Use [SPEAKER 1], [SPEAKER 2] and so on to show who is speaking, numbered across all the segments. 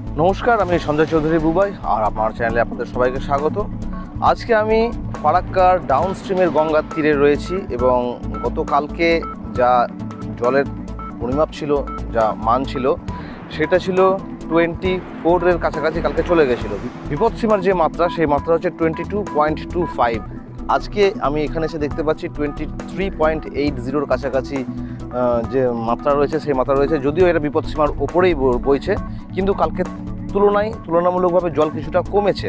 [SPEAKER 1] নমস্কার, আমি সঞ্জয় চৌধুরী বুবাই আর আমার চ্যানেলে আপনাদের সবাইকে স্বাগত। আজকে আমি ফারাক্কার ডাউন স্ট্রিমের গঙ্গার তীরে রয়েছি এবং গতকালকে যা জলের পরিমাপ ছিল, যা মান ছিল, সেটা ছিল 24-এর কাছাকাছি কালকে চলে গেছিলো। বিপদসীমার যে মাত্রা, সেই মাত্রা হচ্ছে 22.25। আজকে আমি এখানে এসে দেখতে পাচ্ছি 23.80-র কাছাকাছি যে মাত্রা রয়েছে, সেই মাত্রা রয়েছে। যদিও এটা বিপদসীমার ওপরেই বইছে, কিন্তু কালকে তুলনামূলকভাবে জল কিছুটা কমেছে।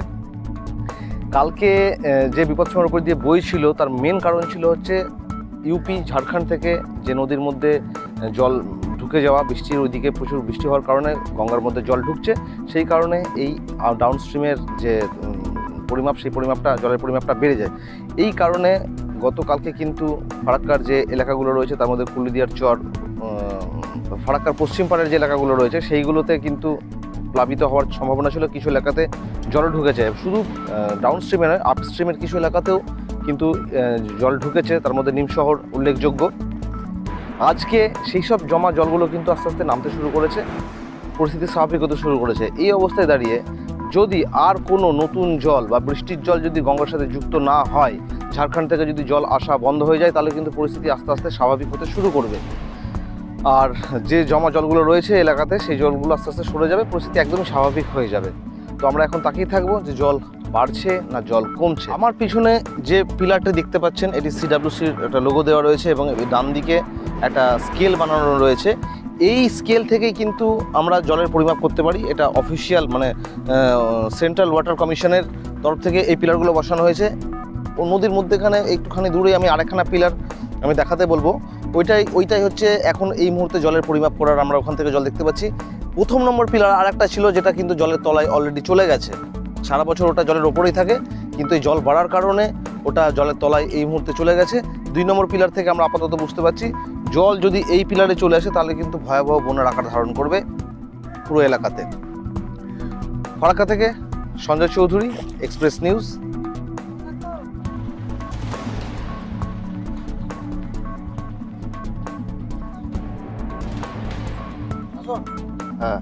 [SPEAKER 1] কালকে যে বিপদসীমার উপর দিয়ে বইছিল তার মেন কারণ ছিল হচ্ছে ইউপি ঝাড়খণ্ড থেকে যে নদীর মধ্যে জল ঢুকে যাওয়া, বৃষ্টির ওইদিকে প্রচুর বৃষ্টি হওয়ার কারণে গঙ্গার মধ্যে জল ঢুকছে। সেই কারণে এই ডাউন স্ট্রিমের যে পরিমাপ, সেই জলের পরিমাপটা বেড়ে যায়। এই কারণে গতকালকে কিন্তু ফারাক্কার যে এলাকাগুলো রয়েছে, তার মধ্যে কুলিদিয়ার চর, ফারাক্কার পশ্চিম পাড়ের যে এলাকাগুলো রয়েছে, সেইগুলোতে কিন্তু প্লাবিত হওয়ার সম্ভাবনা ছিল। কিছু এলাকাতে জল ঢুকেছে, শুধু ডাউন স্ট্রিমে নয়, আপ স্ট্রিমের কিছু এলাকাতেও কিন্তু জল ঢুকেছে, তার মধ্যে নিমশহর উল্লেখযোগ্য। আজকে সেই সব জমা জলগুলো কিন্তু আস্তে আস্তে নামতে শুরু করেছে, পরিস্থিতি স্বাভাবিক হতে শুরু করেছে। এই অবস্থায় দাঁড়িয়ে যদি আর কোনো নতুন জল বা বৃষ্টির জল যদি গঙ্গার সাথে যুক্ত না হয়, ঝাড়খণ্ড থেকে যদি জল আসা বন্ধ হয়ে যায়, তাহলে কিন্তু পরিস্থিতি আস্তে আস্তে স্বাভাবিক হতে শুরু করবে। আর যে জমা জলগুলো রয়েছে এলাকাতে, সেই জলগুলো আস্তে আস্তে সরে যাবে, পরিস্থিতি একদমই স্বাভাবিক হয়ে যাবে। তো আমরা এখন তাকিয়ে থাকবো যে জল বাড়ছে না জল কমছে। আমার পিছনে যে পিলারটি দেখতে পাচ্ছেন, এটি সিডাব্লিউসির একটা লোগো দেওয়া রয়েছে এবং ডান দিকে একটা স্কেল বানানো রয়েছে। এই স্কেল থেকেই কিন্তু আমরা জলের পরিমাপ করতে পারি। এটা অফিসিয়াল, মানে সেন্ট্রাল ওয়াটার কমিশনের তরফ থেকে এই পিলারগুলো বসানো হয়েছে। ও নদীর মধ্যেখানে একটুখানি দূরে আমি আরেকখানা পিলার আমি দেখাতে বলবো। ওইটাই হচ্ছে এখন এই মুহূর্তে জলের পরিমাপ করার, আমরা ওখান থেকে জল দেখতে পাচ্ছি। প্রথম নম্বর পিলার আর একটা ছিল, যেটা কিন্তু জলের তলায় অলরেডি চলে গেছে। সারা বছর ওটা জলের ওপরেই থাকে, কিন্তু এই জল বাড়ার কারণে ওটা জলের তলায় এই মুহূর্তে চলে গেছে। 2 নম্বর পিলার থেকে আমরা আপাতত বুঝতে পারছি, জল যদি এই পিলারে চলে আসে তাহলে কিন্তু ভয়াবহ বন্যার আকার ধারণ করবে পুরো এলাকাতে। ফারাক্কা থেকে সঞ্জয় চৌধুরী, এক্সপ্রেস নিউজ। হ্যাঁ।